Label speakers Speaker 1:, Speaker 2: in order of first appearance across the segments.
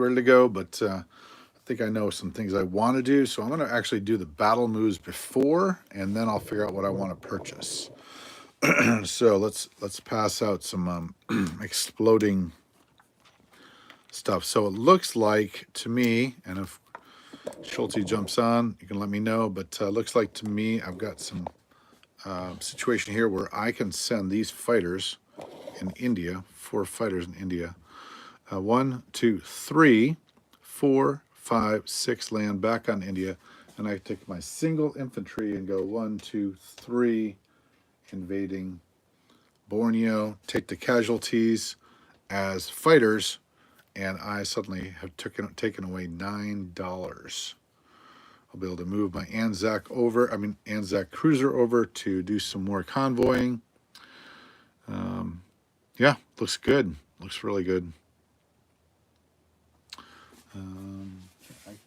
Speaker 1: ready to go, but I think I know some things I want to do. So I'm going to actually do the battle moves before, and then I'll figure out what I want to purchase. So let's pass out some exploding stuff. So it looks like to me, and if Schulte jumps on, you can let me know. But looks like to me, I've got some situation here where I can send these fighters in India, 4 fighters in India. 1, 2, 3, 4, 5, 6 land back on India, and I take my single infantry and go 1, 2, 3, invading Borneo, take the casualties as fighters, and I suddenly have taken away $9. I'll be able to move my Anzac cruiser over to do some more convoying. Yeah, looks good. Looks really good. I can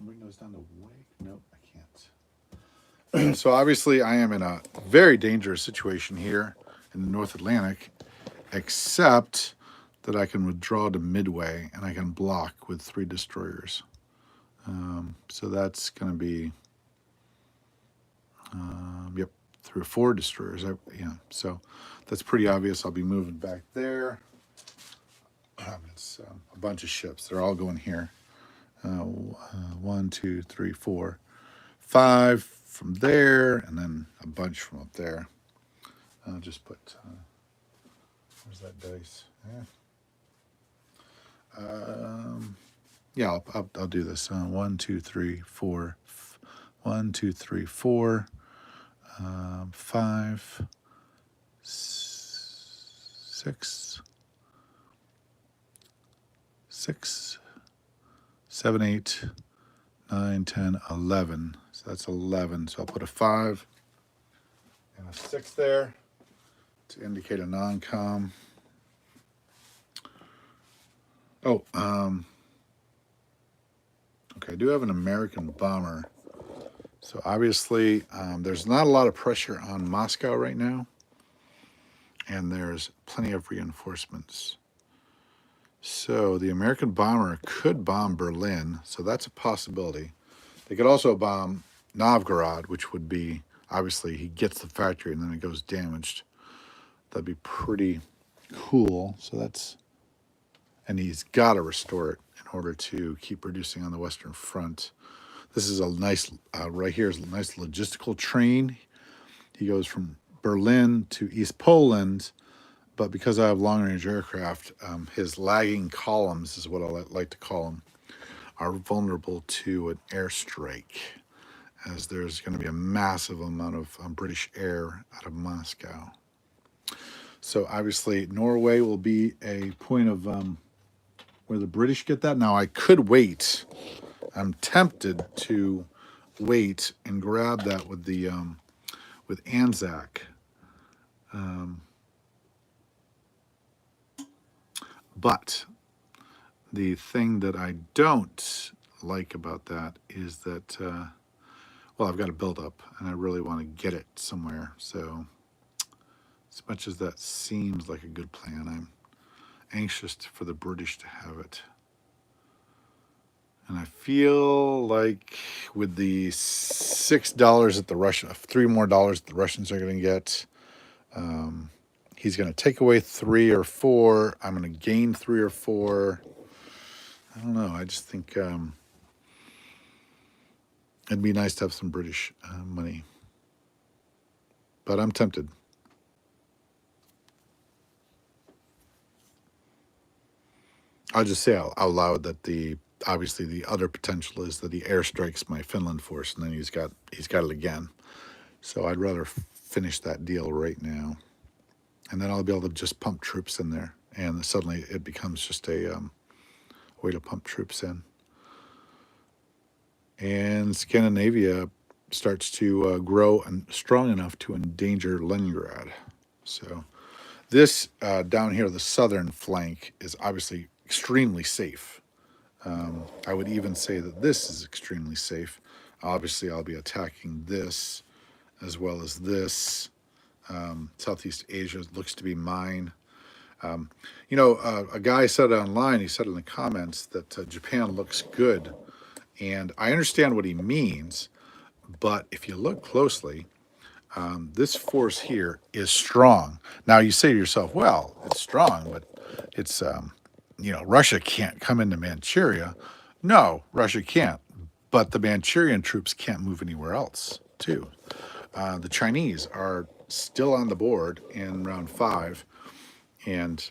Speaker 1: bring those down to Wake. Nope, I can't. So obviously, I am in a very dangerous situation here in the North Atlantic, except that I can withdraw to Midway and I can block with 3 destroyers. So that's going to be, yep, through 4 destroyers. Yeah, so that's pretty obvious. I'll be moving back there. It's a bunch of ships. They're all going here. 1, 2, 3, 4, 5 from there, and then a bunch from up there. I'll just put, where's that dice? Yeah, I'll do this. 1, 2, 3, 4. 1, 2, 3, 4. 5, 6, 7, 8, 9, 10, 11. So that's 11. So I'll put a 5 and a 6 there to indicate a non-com. Oh, okay, I do have an American bomber. So obviously, there's not a lot of pressure on Moscow right now, and there's plenty of reinforcements. So the American bomber could bomb Berlin, so that's a possibility. They could also bomb Novgorod, which would be, obviously, he gets the factory and then it goes damaged. That'd be pretty cool. So that's, and he's got to restore it in order to keep producing on the Western Front. This is a nice, right here is a nice logistical train. He goes from Berlin to East Poland, but because I have long-range aircraft, his lagging columns is what I like to call them, are vulnerable to an airstrike, as there's going to be a massive amount of British air out of Moscow. So obviously Norway will be a point of where the British get that. Now I could wait. I'm tempted to wait and grab that with the with Anzac. But the thing that I don't like about that is that, well, I've got to build up and I really want to get it somewhere. So as much as that seems like a good plan, I'm anxious for the British to have it. And I feel like with the $6 at the Russian, $3 more that the Russians are going to get, he's going to take away 3 or 4. I'm going to gain 3 or 4. I don't know. I just think it'd be nice to have some British money. But I'm tempted. I'll just say out loud that obviously the other potential is that he airstrikes my Finland force and then he's got it again. So I'd rather finish that deal right now. And then I'll be able to just pump troops in there. And suddenly it becomes just a way to pump troops in. And Scandinavia starts to grow and strong enough to endanger Leningrad. So this down here, the southern flank, is obviously extremely safe. I would even say that this is extremely safe. Obviously, I'll be attacking this as well as this. Southeast Asia looks to be mine. You know, a guy said online, he said in the comments that Japan looks good. And I understand what he means, but if you look closely, this force here is strong. Now you say to yourself, well, it's strong, but it's, you know, Russia can't come into Manchuria. No, Russia can't. But the Manchurian troops can't move anywhere else, too. The Chinese are still on the board in round 5 and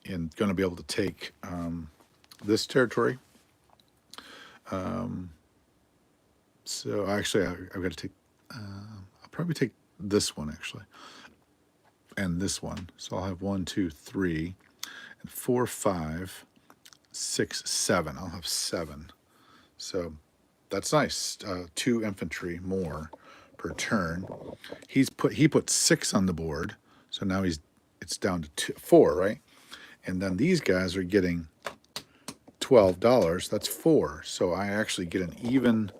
Speaker 1: going to be able to take this territory. So actually, I've got to take, I'll probably take this one actually, and this one. So I'll have 1, 2, 3, and 4, 5, 6, 7. I'll have 7. So that's nice. 2 infantry more per turn. He put 6 on the board, so now it's down to 4, right? And then these guys are getting $12. That's 4. So I actually get an even.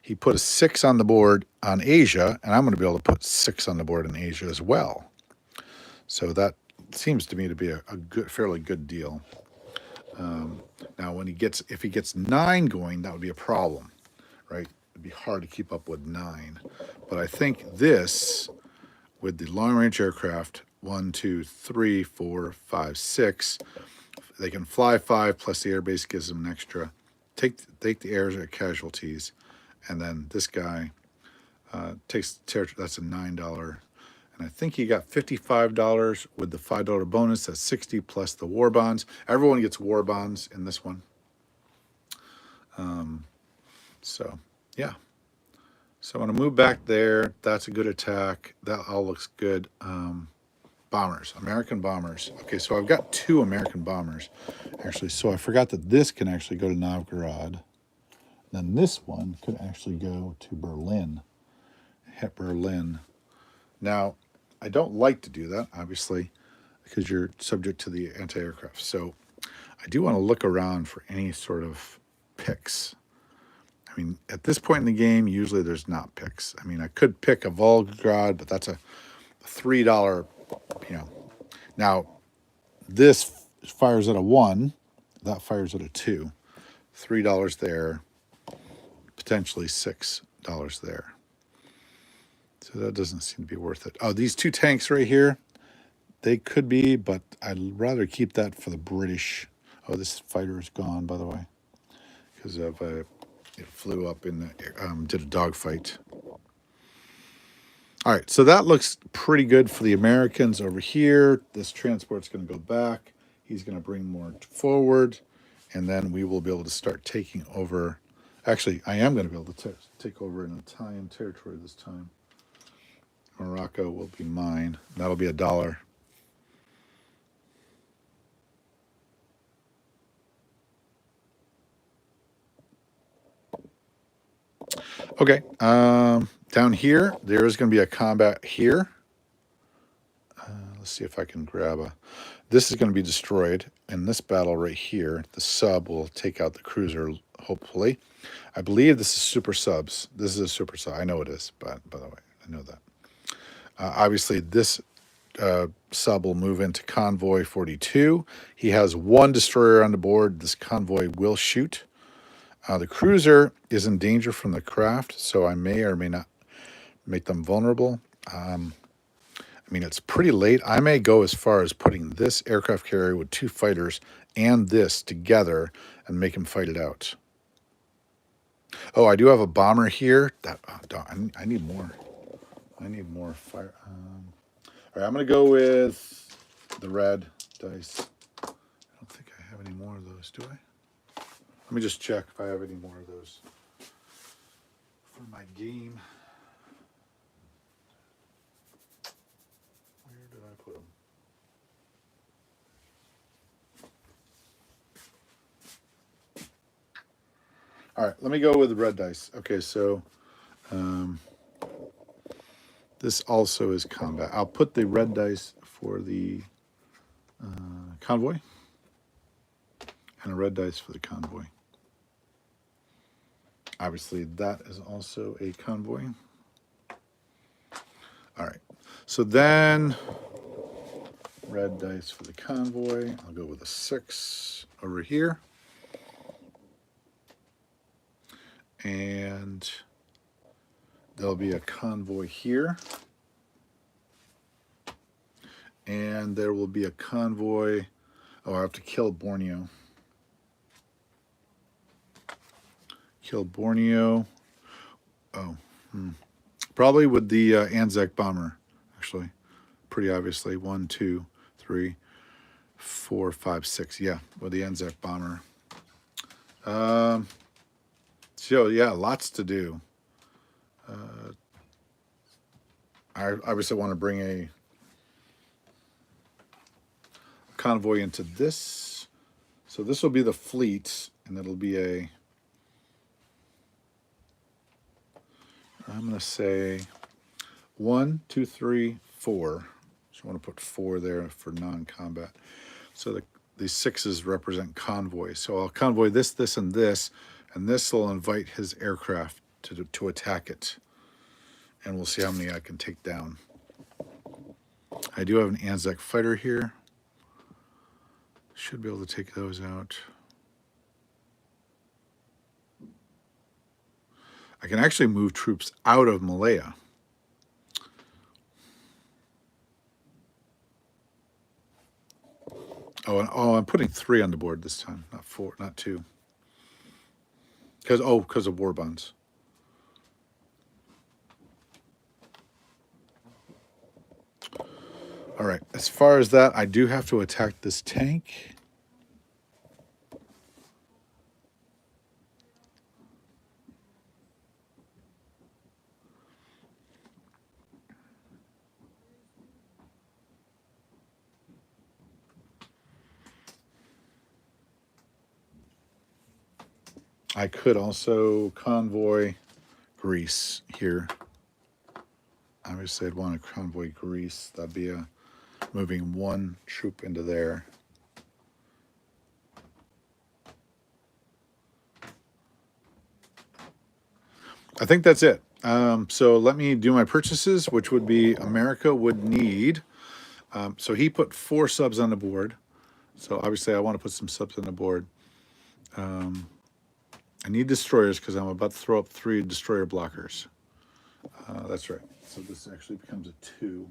Speaker 1: He put a 6 on the board on Asia, and I'm going to be able to put 6 on the board in Asia as well. So that seems to me to be a good, fairly good deal. Now, if he gets 9 going, that would be a problem, right? It'd be hard to keep up with 9. But I think this, with the long-range aircraft, 1, 2, 3, 4, 5, 6, they can fly 5 plus the airbase gives them an extra. Take the air casualties, and then this guy takes the territory. That's a $9. And I think he got $55 with the $5 bonus. That's 60 plus the war bonds. Everyone gets war bonds in this one. So yeah. So I'm going to move back there. That's a good attack. That all looks good. Bombers, American bombers. Okay, so I've got 2 American bombers, actually. So I forgot that this can actually go to Novgorod. Then this one could actually go to Berlin, hit Berlin. Now, I don't like to do that, obviously, because you're subject to the anti-aircraft. So I do want to look around for any sort of picks. I mean, at this point in the game, usually there's not picks. I mean, I could pick a Volgograd, but that's a $3, you know. Now, this fires at a 1. That fires at a 2. $3 there. Potentially $6 there. So that doesn't seem to be worth it. Oh, these 2 tanks right here, they could be, but I'd rather keep that for the British. Oh, this fighter is gone, by the way, because of it flew up in the did a dogfight. All right, so that looks pretty good for the Americans over here. This transport's going to go back. He's going to bring more forward, and then we will be able to start taking over. Actually, I am going to be able to take over an Italian territory this time. Morocco will be mine. That'll be $1. Okay, down here, there is going to be a combat here. Let's see if I can grab a. This is going to be destroyed in this battle right here. The sub will take out the cruiser, hopefully. I believe this is super subs. This is a super sub. I know it is, but by the way, I know that. Obviously, this sub will move into Convoy 42. He has 1 destroyer on the board. This convoy will shoot. The cruiser is in danger from the craft, so I may or may not make them vulnerable. I mean, it's pretty late. I may go as far as putting this aircraft carrier with 2 fighters and this together and make them fight it out. Oh, I do have a bomber here. I need more. I need more fire. All right, I'm going to go with the red dice. I don't think I have any more of those, do I? Let me just check if I have any more of those for my game. Where did I put them? All right, let me go with the red dice. Okay, so this also is combat. I'll put the red dice for the convoy and a red dice for the convoy. Obviously, that is also a convoy. All right, so then red dice for the convoy. I'll go with a 6 over here. And there'll be a convoy here. And there will be a convoy. Oh, I have to kill Borneo. Kill Borneo. Oh, probably with the Anzac bomber, actually. Pretty obviously. 1, 2, 3, 4, 5, 6. Yeah, with the Anzac bomber. So, yeah, lots to do. I obviously want to bring a convoy into this. So this will be the fleet, and it'll be a, I'm going to say 1, 2, 3, 4. So I want to put 4 there for non-combat. So these 6s represent convoy. So I'll convoy this, this, and this will invite his aircraft to attack it. And we'll see how many I can take down. I do have an Anzac fighter here. Should be able to take those out. I can actually move troops out of Malaya. Oh, I'm putting 3 on the board this time, not 4, not 2. Because of war bonds. All right, as far as that, I do have to attack this tank. I could also convoy Greece here. Obviously, I'd want to convoy Greece. That'd be moving 1 troop into there. I think that's it. So let me do my purchases, which would be America would need. So he put 4 subs on the board. So obviously, I want to put some subs on the board. I need destroyers because I'm about to throw up 3 destroyer blockers. That's right. So this actually becomes a 2.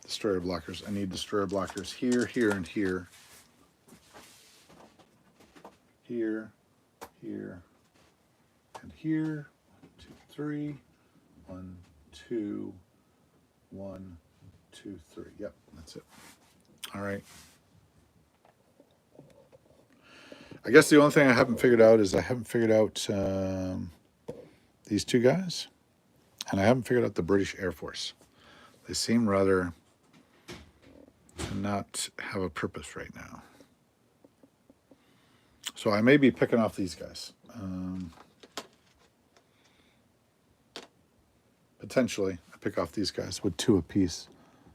Speaker 1: Destroyer blockers. I need destroyer blockers here, here, and here. Here, here, and here. 1, 2, 3. 1, 2, 1, 2, 3. Yep, that's it. All right. I guess the only thing I haven't figured out is these 2 guys, and I haven't figured out the British Air Force. They seem rather to not have a purpose right now. So I may be picking off these guys. Potentially, I pick off these guys with 2 apiece,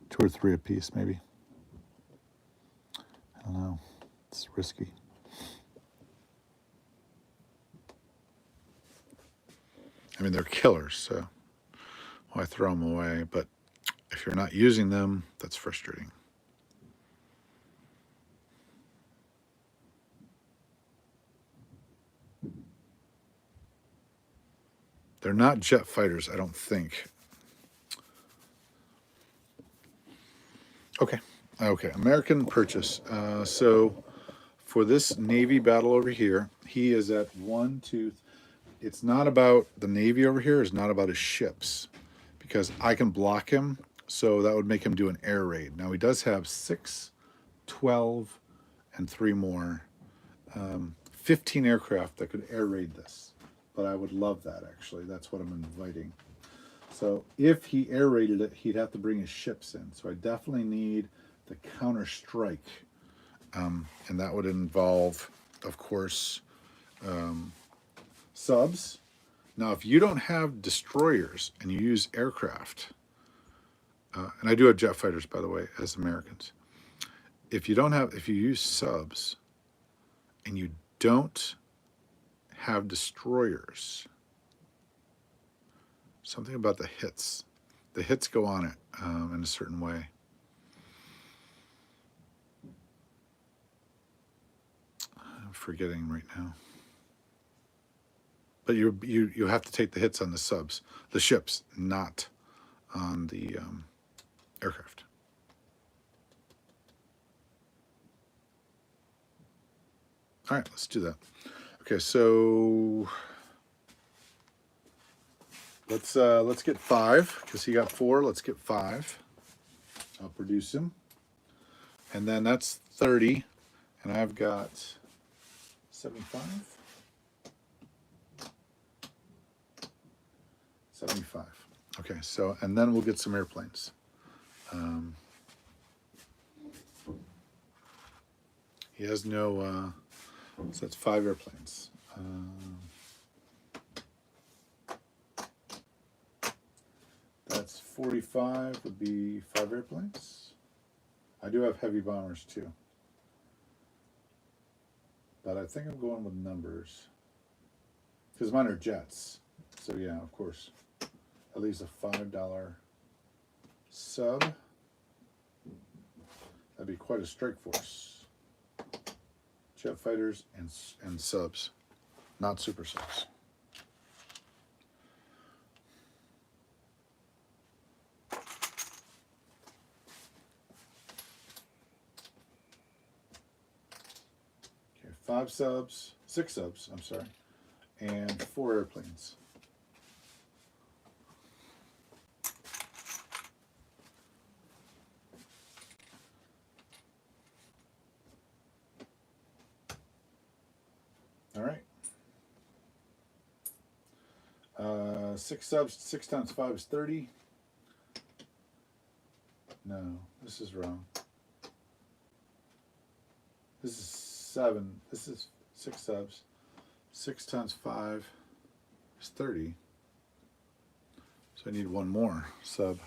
Speaker 1: 2 or 3 apiece, maybe. I don't know. It's risky. I mean, they're killers, so why throw them away? But if you're not using them, that's frustrating. They're not jet fighters, I don't think. Okay, American purchase. So for this Navy battle over here, he is at 1, 2. It's not about the Navy over here. It's not about his ships, because I can block him. So that would make him do an air raid. Now he does have 6, 12, and 3 more. 15 aircraft that could air raid this. But I would love that, actually. That's what I'm inviting. So if he air raided it, he'd have to bring his ships in. So I definitely need the counter strike. And that would involve, of course, subs. Now, if you don't have destroyers and you use aircraft, and I do have jet fighters, by the way, as Americans. If you use subs and you don't have destroyers, something about the hits. the hits go on it in a certain way. I'm forgetting right now. But you have to take the hits on the subs, the ships, not on the aircraft. All right, let's do that. Okay, so let's get 5 because he got 4. Let's get 5. I'll produce him, and then that's 30, and I've got 75. 75. Okay, so and then we'll get some airplanes. He has no. So that's 5 airplanes. That's 45 would be 5 airplanes. I do have heavy bombers too. But I think I'm going with numbers. Because mine are jets. So yeah, of course. At least a $5 sub. That'd be quite a strike force. Jet fighters and subs, not super subs. Okay, 5 subs, 6 subs, I'm sorry, and 4 airplanes. All right. 6 subs, 6 times 5 is 30. No, this is wrong. This is 7. This is 6 subs. 6 times 5 is 30. So I need 1 more sub.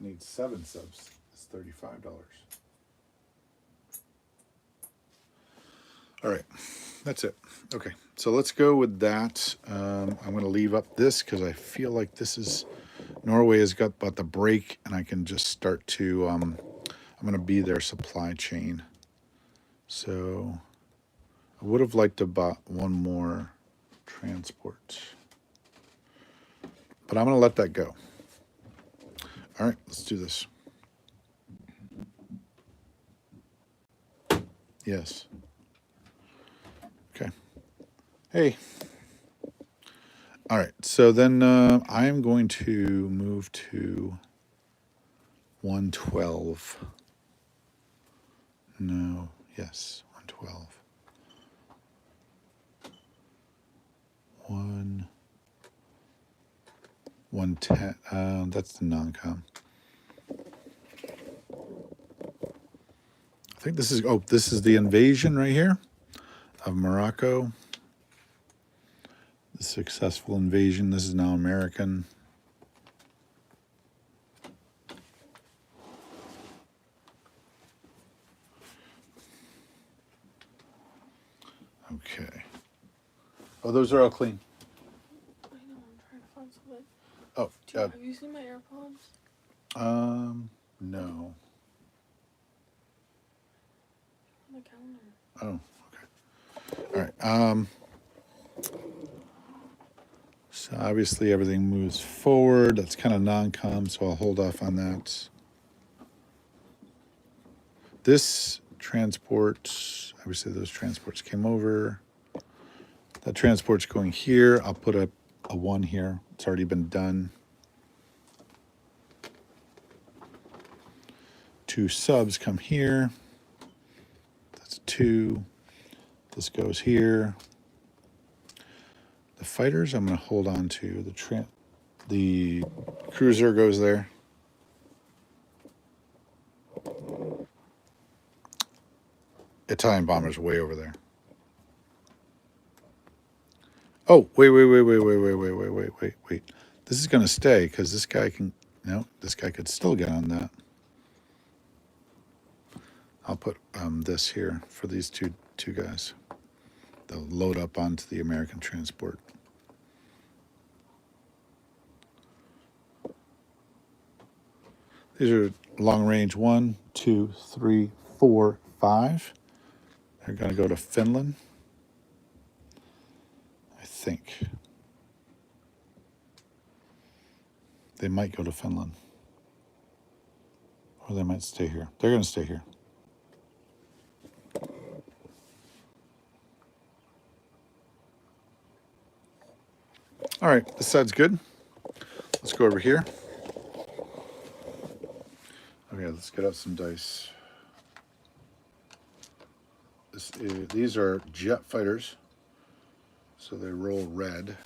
Speaker 1: I need 7 subs. It's $35. All right, that's it. Okay, so let's go with that. I'm going to leave up this because I feel like this is, Norway has got about the break, and I can just start to, I'm going to be their supply chain. So I would have liked to buy 1 more transport, but I'm going to let that go. All right, let's do this. Yes. Okay. Hey. All right, so then I am going to move to 112. No, yes, 112. 110. That's the non-com. I think this is, oh, this is the invasion right here of Morocco. The successful invasion. This is now American. Okay. Oh, those are all clean.
Speaker 2: I know, I'm trying to find something.
Speaker 1: Oh,
Speaker 2: Have you seen my AirPods?
Speaker 1: no.
Speaker 2: On the counter.
Speaker 1: Oh, okay. All right. So obviously everything moves forward. That's kind of non-com, so I'll hold off on that. This transport, obviously those transports came over. That transport's going here. I'll put a 1 here. It's already been done. 2 subs come here. That's 2. This goes here. The fighters I'm going to hold on to. The cruiser goes there. Italian bomber's way over there. Oh, wait. This is going to stay because this guy can, no, this guy could still get on that. I'll put this here for these two guys. They'll load up onto the American transport. These are long range 1, 2, 3, 4, 5. They're going to go to Finland, I think. They might go to Finland. Or they might stay here. They're going to stay here. All right, this side's good. Let's go over here. Okay, let's get out some dice. These are jet fighters, so they roll red.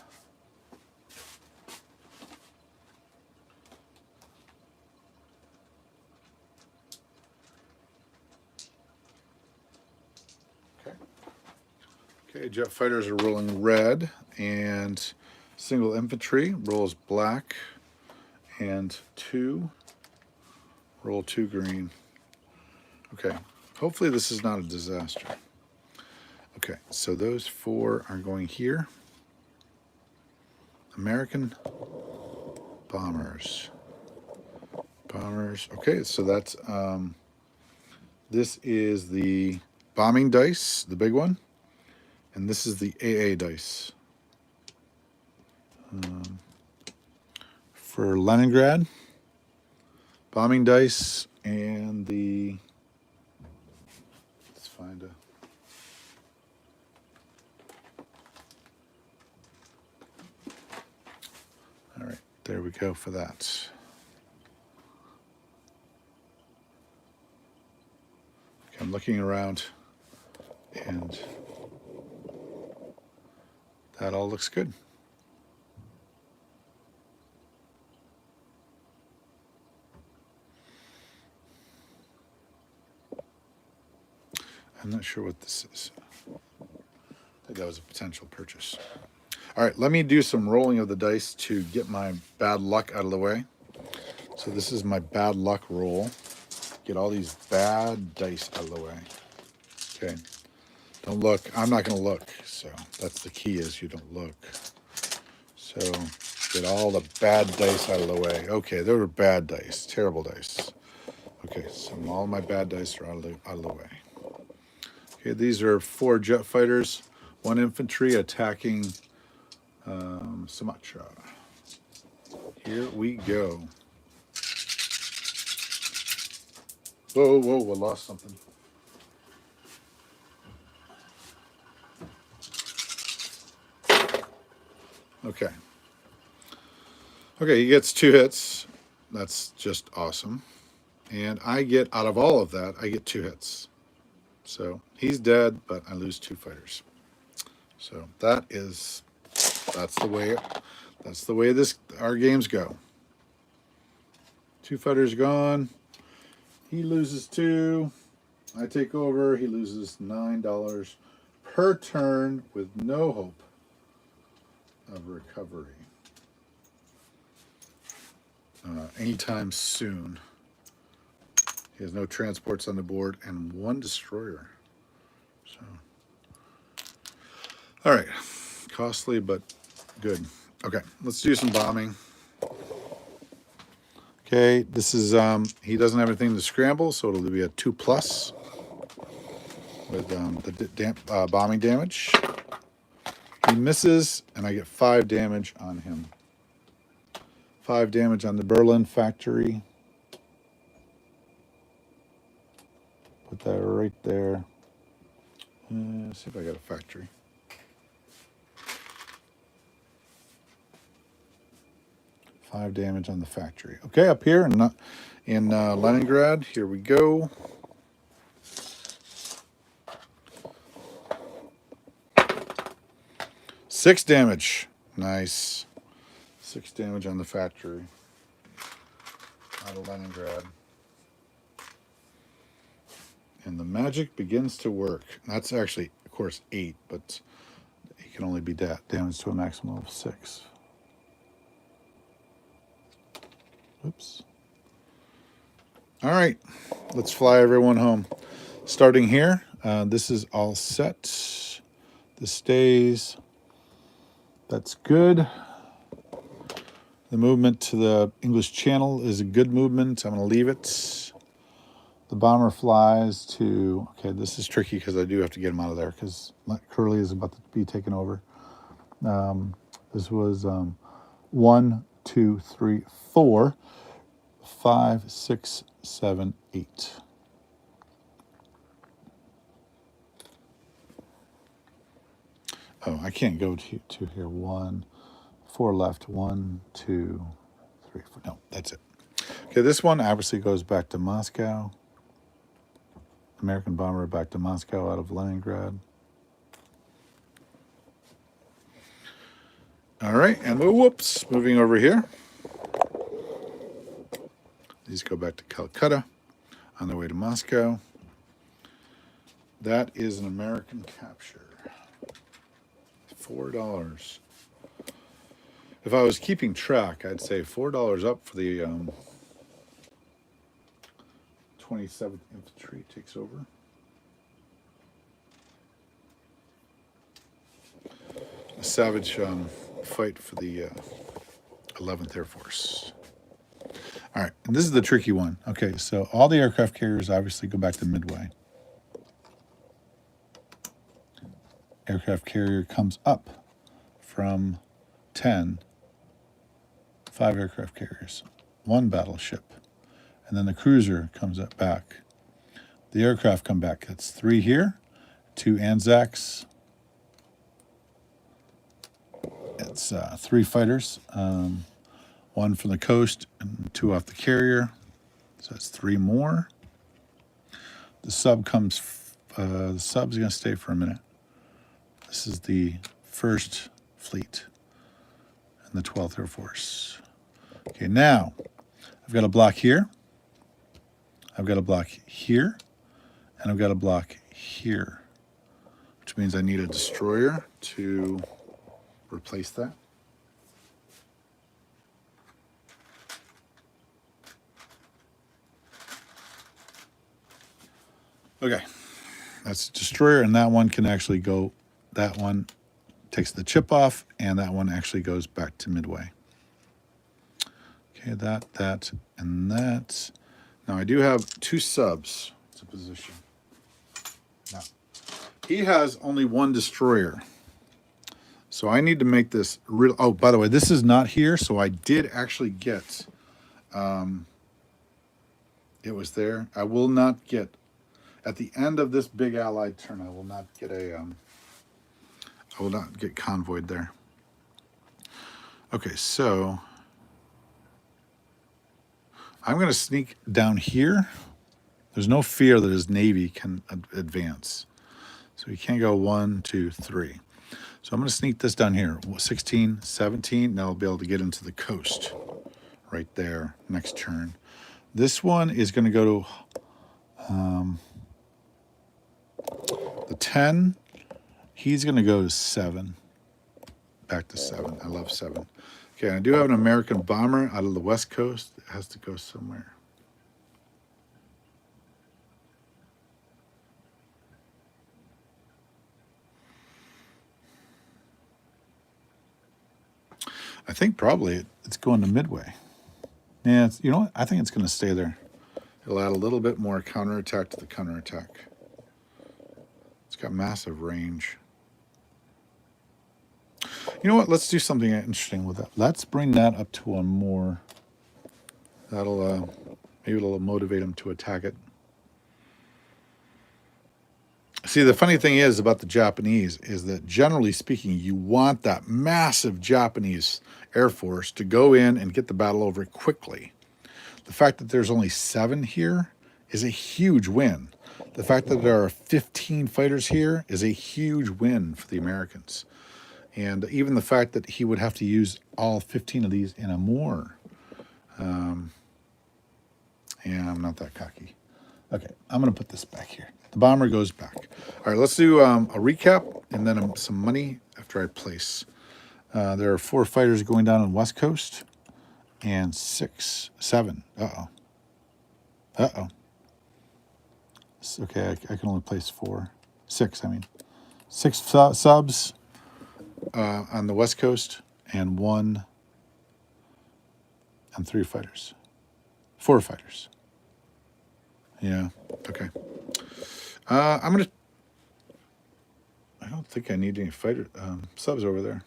Speaker 1: Okay. Okay, jet fighters are rolling red, and single infantry rolls black, and 2 roll 2 green. Okay, hopefully this is not a disaster. Okay, so those 4 are going here. American bombers. Bombers. Okay, so that's this is the bombing dice, the big one, and this is the AA dice. For Leningrad, bombing dice, and the, let's find a, all right, there we go for that. Okay, I'm looking around, and that all looks good. I'm not sure what this is. I think that was a potential purchase. All right, let me do some rolling of the dice to get my bad luck out of the way. So this is my bad luck roll. Get all these bad dice out of the way. Okay, don't look. I'm not going to look. So that's the key, is you don't look. So get all the bad dice out of the way. Okay, they were bad dice, terrible dice. Okay, so all my bad dice are out of the way. Okay, these are 4 jet fighters, 1 infantry attacking Sumatra. Here we go. Whoa, whoa, I lost something. Okay. Okay, he gets 2 hits. That's just awesome. And I get, out of all of that, I get 2 hits. So he's dead, but I lose 2 fighters. So that's the way our games go. 2 fighters gone. He loses 2. I take over. He loses $9 per turn with no hope of recovery anytime soon. He has no transports on the board and 1 destroyer. So, all right, costly but good. Okay, let's do some bombing. Okay, this is he doesn't have anything to scramble, so it'll be a 2+ with the bombing damage. He misses, and I get 5 damage on him. 5 damage on the Berlin factory. Put that right there. See if I got a factory. Five damage on the factory. Okay, up here in Leningrad, here we go. Six damage. Nice. 6 damage on the factory out of Leningrad. And the magic begins to work. That's actually, of course, 8, but it can only be damaged to a maximum of 6. Oops. All right, let's fly everyone home. Starting here, this is all set. This stays. That's good. The movement to the English Channel is a good movement. I'm going to leave it. The bomber flies to, okay, this is tricky because I do have to get him out of there because Curly is about to be taken over. This was 1, 2, 3, 4, 5, 6, 7, 8. Oh, I can't go to here. 1, 4 left. 1, 2, 3, 4. No, that's it. Okay, this one obviously goes back to Moscow. American bomber back to Moscow out of Leningrad. All right, and whoops, moving over here. These go back to Calcutta on their way to Moscow. That is an American capture. $4. If I was keeping track, I'd say $4 up for the 27th Infantry takes over. A savage fight for the 11th Air Force. All right, and this is the tricky one. Okay, so all the aircraft carriers obviously go back to Midway. Aircraft carrier comes up from 10, 5 aircraft carriers, 1 battleship, and then the cruiser comes up back. The aircraft come back. That's 3 here, 2 Anzacs. It's 3 fighters, 1 from the coast and 2 off the carrier. So that's 3 more. The sub comes. The sub's going to stay for a minute. This is the 1st Fleet and the 12th Air Force. Okay, now I've got a block here. I've got a block here, and I've got a block here, which means I need a destroyer to replace that. Okay, that's a destroyer, and that one can actually go, that one takes the chip off, and that one actually goes back to Midway. Okay, that, and that. Now I do have 2 subs to position. Now, he has only 1 destroyer. So I need to make this real. Oh, by the way, this is not here, so I did actually get. It was there. I will not get at the end of this big Allied turn. I will not get a. I will not get convoyed there. Okay, so I'm going to sneak down here. There's no fear that his navy can advance, so he can't go 1, 2, 3. So I'm going to sneak this down here, 16, 17. Now I'll be able to get into the coast right there next turn. This one is going to go to the 10. He's going to go to 7, back to 7. I love 7. Okay, I do have an American bomber out of the West Coast. It has to go somewhere. I think probably it's going to Midway. Yeah, you know what? I think it's going to stay there. It'll add a little bit more counterattack to the counterattack. It's got massive range. You know what? Let's do something interesting with that. Let's bring that up to a more. That'll maybe it'll motivate him to attack it. See, the funny thing is about the Japanese is that generally speaking, you want that massive Japanese Air Force to go in and get the battle over quickly. The fact that there's only 7 here is a huge win. The fact that there are 15 fighters here is a huge win for the Americans. And even the fact that he would have to use all 15 of these in a more. Yeah, I'm not that cocky. Okay, I'm going to put this back here. The bomber goes back. All right, let's do a recap and then some money after I place. There are 4 fighters going down on West Coast and 6, 7. Uh-oh. Okay, I can only place 4. 6, I mean. 6 subs on the West Coast and 1 and 3 fighters. 4 fighters. Yeah, okay. I don't think I need any fighter subs over there.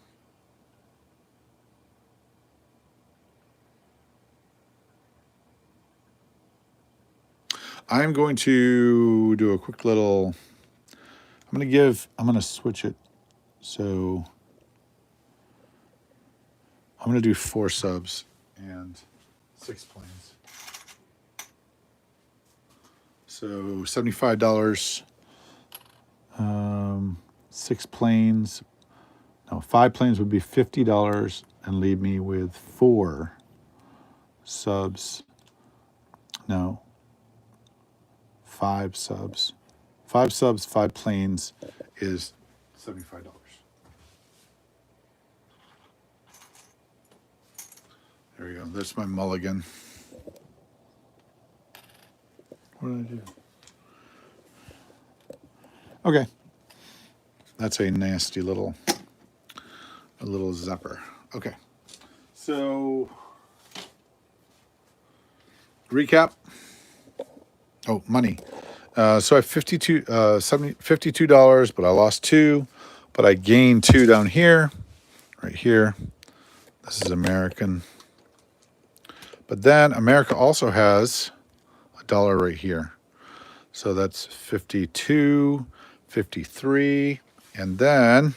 Speaker 1: I'm going to do a quick little, I'm going to switch it. So I'm going to do 4 subs and 6 planes. So $75, 6 planes, no, 5 planes would be $50 and leave me with 4 subs. No, 5 subs. 5 subs, 5 planes is $75. There we go. That's my mulligan. What did I do? Okay. That's a nasty little zapper. Okay. So recap. Oh, money. So I have $52, but I lost 2, but I gained 2 down here, right here. This is American. But then America also has $1 right here. So that's 52, 53, and then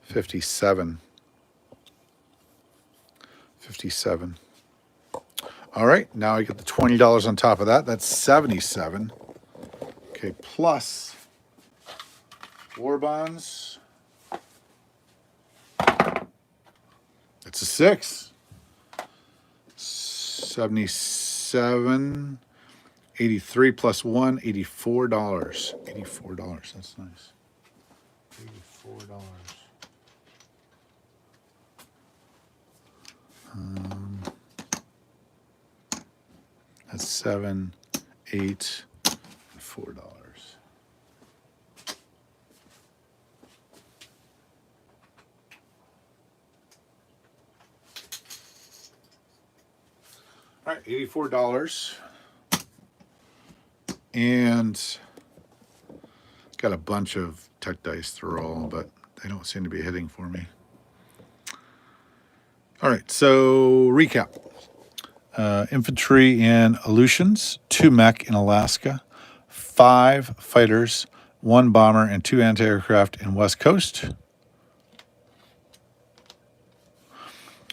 Speaker 1: 57. 57. All right, now I get the $20 on top of that. That's 77. Okay, plus war bonds. It's a 6. 77. 83 plus 1, $84. $84. That's nice. $84. That's 7, 8, and $4. All right, $84. And got a bunch of tech dice to roll, but they don't seem to be hitting for me. All right, so recap. Infantry in Aleutians, 2 mech in Alaska, 5 fighters, 1 bomber, and 2 anti-aircraft in West Coast.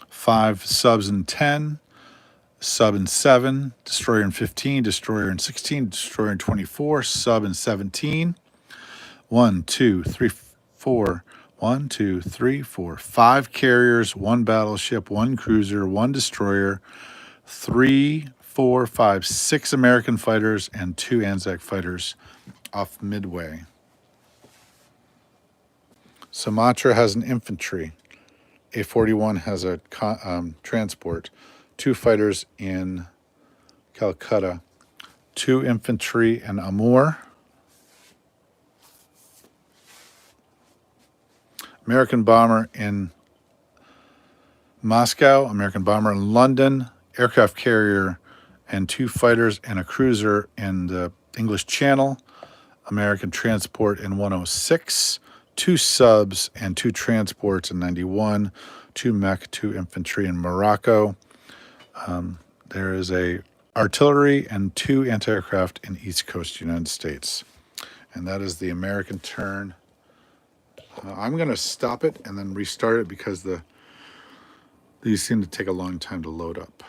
Speaker 1: 5 subs in 10, sub in 7, destroyer in 15, destroyer in 16, destroyer in 24, sub in 17. 1, 2, 3, 4. 1, 2, 3, 4. 5 carriers, 1 battleship, 1 cruiser, 1 destroyer, 3, 4, 5, 6 American fighters, and 2 Anzac fighters off Midway. Sumatra has an infantry. A-41 has a transport. 2 fighters in Calcutta. 2 infantry in Amur. American bomber in Moscow. American bomber in London. Aircraft carrier and 2 fighters and a cruiser in the English Channel. American transport in 106. 2 subs and 2 transports in 91. 2 mech, 2 infantry in Morocco. There is a artillery and 2 anti-aircraft in East Coast United States. And that is the American turn. I'm going to stop it and then restart it because these seem to take a long time to load up.